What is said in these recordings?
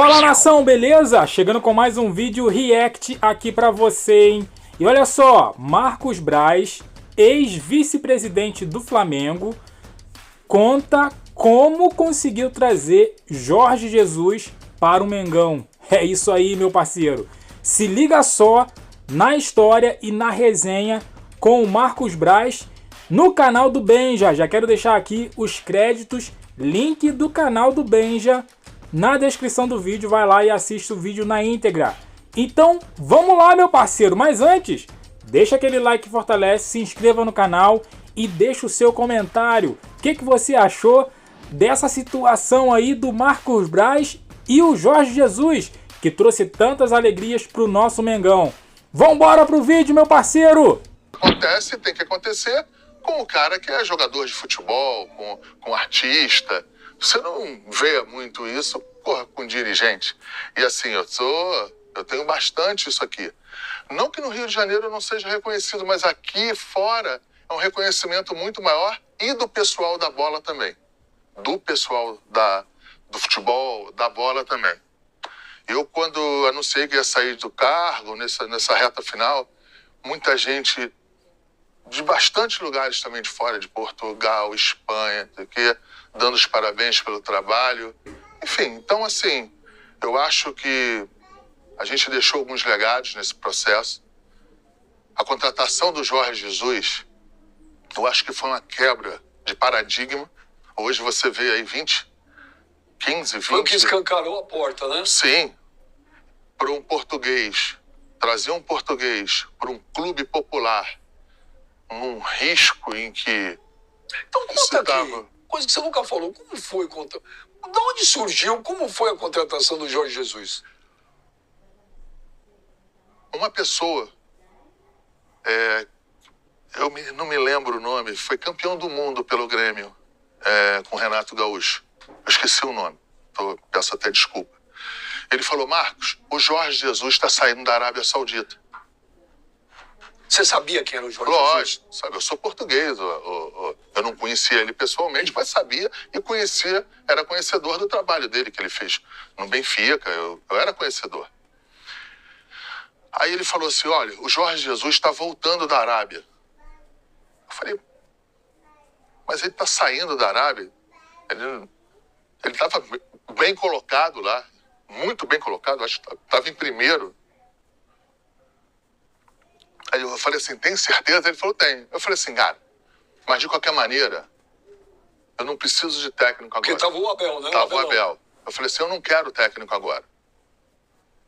Fala nação, beleza? Chegando com mais um vídeo react aqui pra você, hein? E olha só, Marcos Braz, ex-vice-presidente do Flamengo, conta como conseguiu trazer Jorge Jesus para o Mengão. É isso aí, meu parceiro. Se liga só na história e na resenha com o Marcos Braz no canal do Benja. Já quero deixar aqui os créditos, link do canal do Benja na descrição do vídeo. Vai lá e assiste o vídeo na íntegra. Então, vamos lá, meu parceiro. Mas antes, deixa aquele like que fortalece, se inscreva no canal e deixa o seu comentário. O que você achou dessa situação aí do Marcos Braz e o Jorge Jesus, que trouxe tantas alegrias pro nosso Mengão? Vambora pro vídeo, meu parceiro! Acontece, tem que acontecer com o cara que é jogador de futebol, com artista. Você não vê muito isso, porra, com dirigente. E assim, eu tenho bastante isso aqui. Não que no Rio de Janeiro não seja reconhecido, mas aqui fora é um reconhecimento muito maior, e do pessoal da bola também. Do pessoal do futebol, da bola também. Eu, quando anunciei que ia sair do cargo, nessa reta final, muita gente de bastante lugares também de fora, de Portugal, Espanha, dando os parabéns pelo trabalho. Enfim, então assim, eu acho que a gente deixou alguns legados nesse processo. A contratação do Jorge Jesus, eu acho que foi uma quebra de paradigma. Hoje você vê aí 15, 20... Foi o que escancarou a porta, né? Sim. Para um português, trazer um português para um clube popular, num risco em que... Então conta aqui, coisa que você nunca falou, como foi? De onde surgiu, como foi a contratação do Jorge Jesus? Uma pessoa, não me lembro o nome, foi campeão do mundo pelo Grêmio, com Renato Gaúcho. Eu esqueci o nome, peço até desculpa. Ele falou: Marcos, o Jorge Jesus está saindo da Arábia Saudita. Você sabia quem era o Jorge Lógico, Jesus? sabe, eu sou português, eu não conhecia ele pessoalmente, mas sabia e conhecia, era conhecedor do trabalho dele que ele fez no Benfica, eu era conhecedor. Aí ele falou assim: olha, o Jorge Jesus está voltando da Arábia. Eu falei: mas ele está saindo da Arábia? Ele estava bem colocado lá, muito bem colocado, acho que estava em primeiro. Aí eu falei assim: tem certeza? Ele falou: tem. Eu falei assim: cara, mas de qualquer maneira, eu não preciso de técnico agora. Porque estava o Abel, né? Tava o Abel. Eu falei assim: eu não quero técnico agora.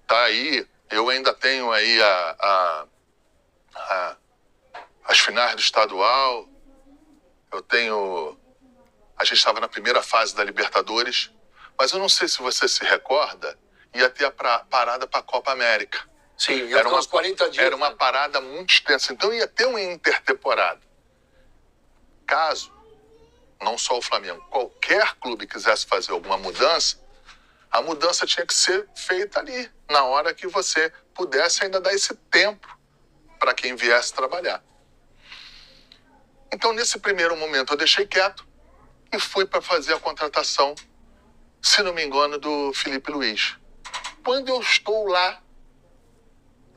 Tá aí, eu ainda tenho aí as finais do estadual, a gente estava na primeira fase da Libertadores, mas eu não sei se você se recorda, ia ter a parada para a Copa América. Sim, ia ficar uns 40 dias. Era uma parada muito extensa, então ia ter uma intertemporada. Caso, não só o Flamengo, qualquer clube quisesse fazer alguma mudança, a mudança tinha que ser feita ali, na hora que você pudesse ainda dar esse tempo para quem viesse trabalhar. Então, nesse primeiro momento, eu deixei quieto e fui para fazer a contratação, se não me engano, do Felipe Luiz. Quando eu estou lá,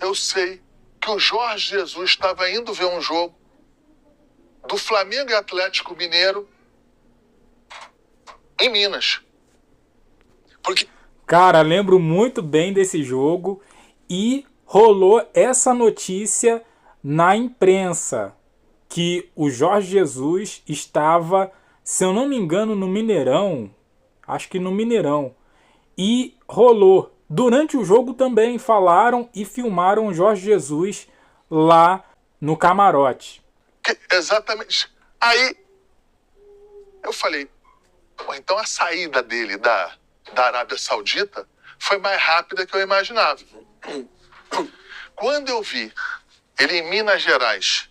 eu sei que o Jorge Jesus estava indo ver um jogo do Flamengo e Atlético Mineiro em Minas. Porque... Cara, lembro muito bem desse jogo e rolou essa notícia na imprensa que o Jorge Jesus estava, se eu não me engano, no Mineirão, acho que no Mineirão, e rolou. Durante o jogo também falaram e filmaram o Jorge Jesus lá no camarote. Exatamente. Aí eu falei: então a saída dele da Arábia Saudita foi mais rápida que eu imaginava. Quando eu vi ele em Minas Gerais,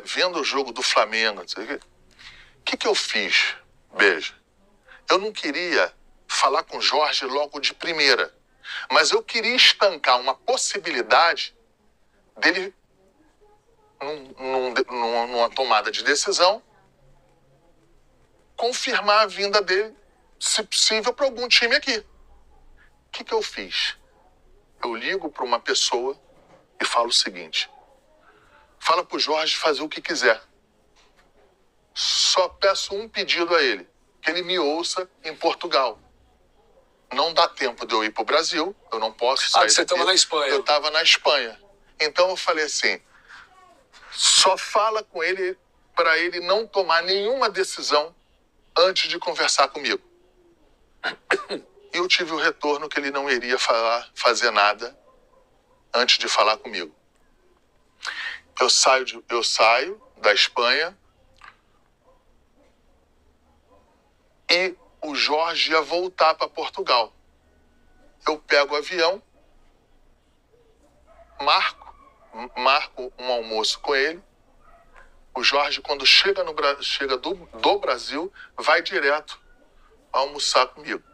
vendo o jogo do Flamengo, o que eu fiz, Beija? Eu não queria falar com o Jorge logo de primeira, mas eu queria estancar uma possibilidade dele, numa tomada de decisão, confirmar a vinda dele se possível, para algum time aqui. O que eu fiz? Eu ligo para uma pessoa e falo o seguinte: fala pro Jorge fazer o que quiser. Só peço um pedido a ele, que ele me ouça em Portugal. Não dá tempo de eu ir pro Brasil, eu não posso sair. Você estava na Espanha. Eu estava na Espanha. Então eu falei assim, só fala com ele para ele não tomar nenhuma decisão antes de conversar comigo. E eu tive o retorno que ele não iria fazer nada antes de falar comigo. Eu saio da Espanha e o Jorge ia voltar para Portugal. Eu pego o avião, marco um almoço com ele. O Jorge, quando chega do Brasil, vai direto almoçar comigo.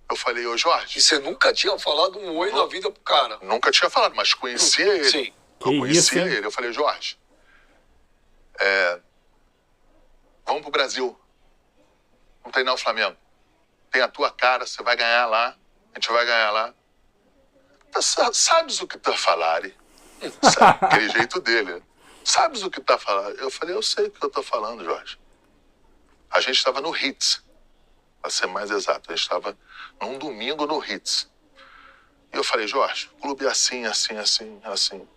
Eu falei, ô Jorge... E você nunca tinha falado um oi na vida pro cara? Nunca tinha falado, mas conhecia ele. Sim. Eu conhecia ele. Eu falei, Jorge, vamos pro Brasil. Vamos treinar o Flamengo. Tem a tua cara, você vai ganhar lá. A gente vai ganhar lá. Sabes o que tá a falar? Sabe? Aquele jeito dele, né? Sabes o que tá a falar? Eu falei, eu sei o que eu tô falando, Jorge. A gente estava no Hits, para ser mais exato. A gente estava num domingo no Hits. E eu falei, Jorge, o clube é assim, assim, assim, assim.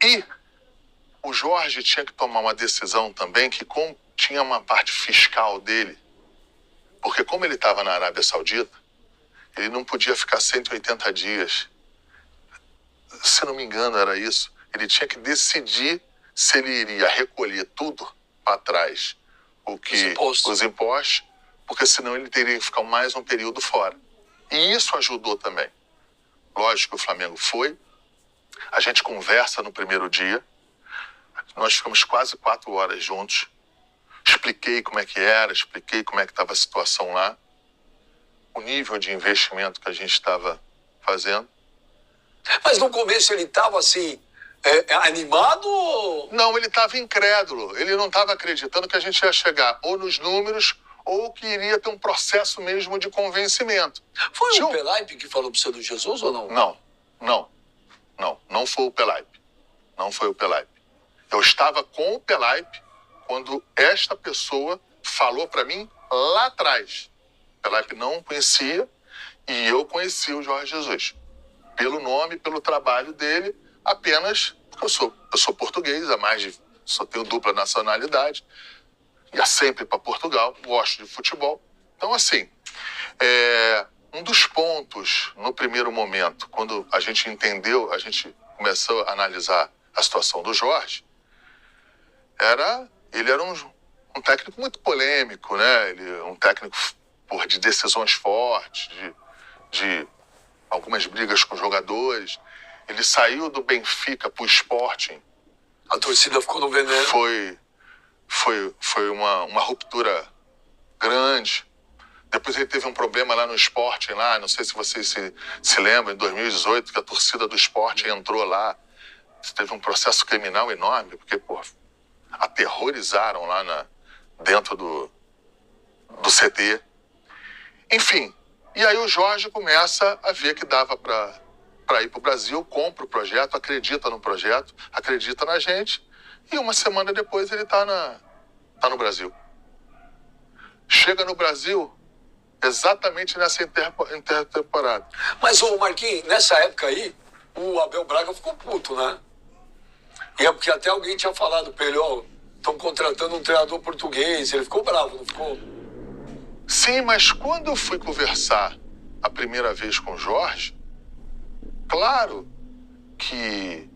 E o Jorge tinha que tomar uma decisão também que tinha uma parte fiscal dele. Porque como ele estava na Arábia Saudita, ele não podia ficar 180 dias. Se não me engano, era isso. Ele tinha que decidir se ele iria recolher tudo para trás, os impostos, porque senão ele teria que ficar mais um período fora. E isso ajudou também. Lógico que o Flamengo foi. A gente conversa no primeiro dia. Nós ficamos quase 4 horas juntos. Expliquei como é que era, expliquei como é que estava a situação lá. O nível de investimento que a gente estava fazendo. Mas no começo ele estava assim, animado ou... Não, ele estava incrédulo. Ele não estava acreditando que a gente ia chegar ou nos números ou que iria ter um processo mesmo de convencimento. Foi o Pelaipe que falou para você do Jesus ou não? Não foi o Pelaipe. Não foi o Pelaipe. Eu estava com o Pelaipe quando esta pessoa falou para mim lá atrás. O Pelaipe não conhecia e eu conheci o Jorge Jesus. Pelo nome, pelo trabalho dele, apenas porque eu sou português, só tenho dupla nacionalidade, ia sempre para Portugal, gosto de futebol. Então, assim, um dos pontos, no primeiro momento, quando a gente entendeu, a gente começou a analisar a situação do Jorge, ele era um técnico muito polêmico, né? Ele um técnico de decisões fortes, de algumas brigas com jogadores. Ele saiu do Benfica para o Sporting. A torcida ficou no veneno. Foi uma ruptura grande. Depois ele teve um problema lá no Sporting, lá, não sei se vocês se lembram, em 2018, que a torcida do Sporting entrou lá. Teve um processo criminal enorme, porque, aterrorizaram lá dentro do CT. Enfim, e aí o Jorge começa a ver que dava para ir para o Brasil, compra o projeto, acredita no projeto, acredita na gente, e uma semana depois ele tá no Brasil. Chega no Brasil exatamente nessa intertemporada. Mas, ô Marquinhos, nessa época aí, o Abel Braga ficou puto, né? E é porque até alguém tinha falado pra ele, estão contratando um treinador português. Ele ficou bravo, não ficou? Sim, mas quando eu fui conversar a primeira vez com o Jorge, claro que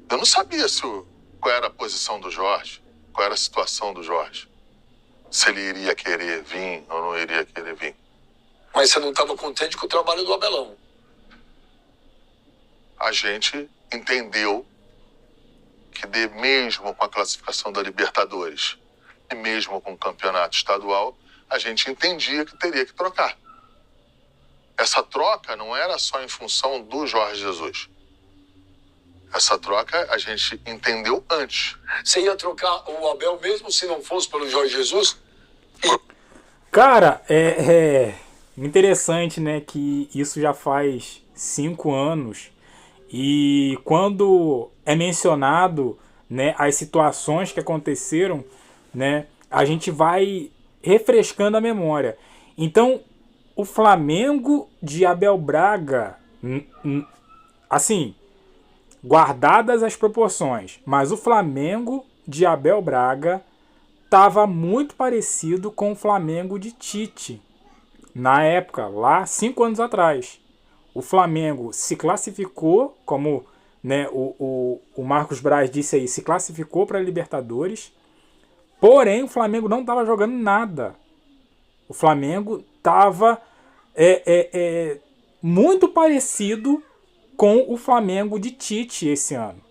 eu não sabia qual era a posição do Jorge, qual era a situação do Jorge. Se ele iria querer vir ou não iria querer vir. Mas você não estava contente com o trabalho do Abelão? A gente entendeu que mesmo com a classificação da Libertadores e mesmo com o campeonato estadual, a gente entendia que teria que trocar. Essa troca não era só em função do Jorge Jesus. Essa troca a gente entendeu antes. Você ia trocar o Abel mesmo se não fosse pelo Jorge Jesus? Cara, é interessante, né, que isso já faz 5 anos e quando é mencionado, né, as situações que aconteceram, né, a gente vai refrescando a memória. Então, o Flamengo de Abel Braga, assim, guardadas as proporções, mas o Flamengo de Abel Braga estava muito parecido com o Flamengo de Tite. Na época, lá 5 anos atrás. O Flamengo se classificou, como, né, o Marcos Braz disse aí, se classificou para a Libertadores. Porém, o Flamengo não estava jogando nada. O Flamengo estava muito parecido com o Flamengo de Tite esse ano.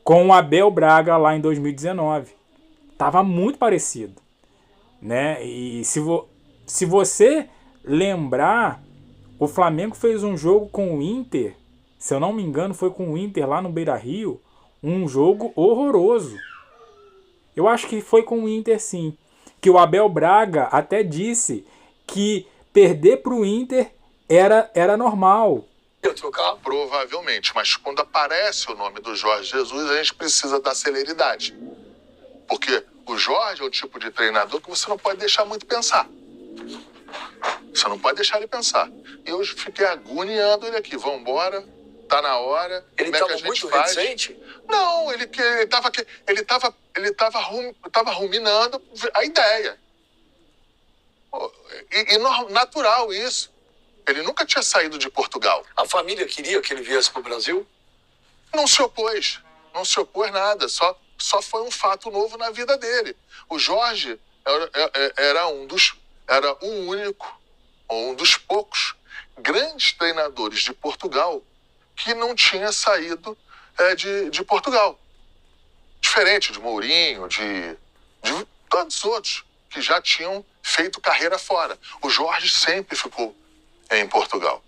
Com o Abel Braga lá em 2019. Tava muito parecido, né? E se você lembrar, o Flamengo fez um jogo com o Inter, se eu não me engano foi com o Inter lá no Beira-Rio, um jogo horroroso. Eu acho que foi com o Inter sim, que o Abel Braga até disse que perder pro Inter era normal. Ia trocar? Provavelmente, mas quando aparece o nome do Jorge Jesus, a gente precisa da celeridade. Porque o Jorge é o tipo de treinador que você não pode deixar muito pensar. Você não pode deixar ele pensar. E eu fiquei agoniando ele aqui. Vambora, tá na hora. Ele estava muito reticente? Não, ele tava ruminando a ideia. E natural isso. Ele nunca tinha saído de Portugal. A família queria que ele viesse para o Brasil? Não se opôs. Não se opôs nada. Só foi um fato novo na vida dele. O Jorge era o único, ou um dos poucos grandes treinadores de Portugal que não tinha saído de Portugal. Diferente de Mourinho, de todos os outros que já tinham feito carreira fora. O Jorge sempre ficou em Portugal.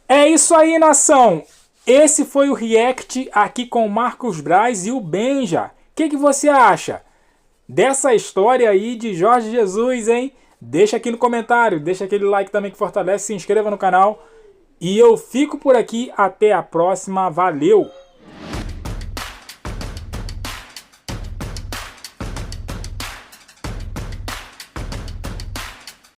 É isso aí, nação! Esse foi o React aqui com o Marcos Braz e o Benja. O que você acha dessa história aí de Jorge Jesus, hein? Deixa aqui no comentário, deixa aquele like também que fortalece, se inscreva no canal. E eu fico por aqui, até a próxima, valeu!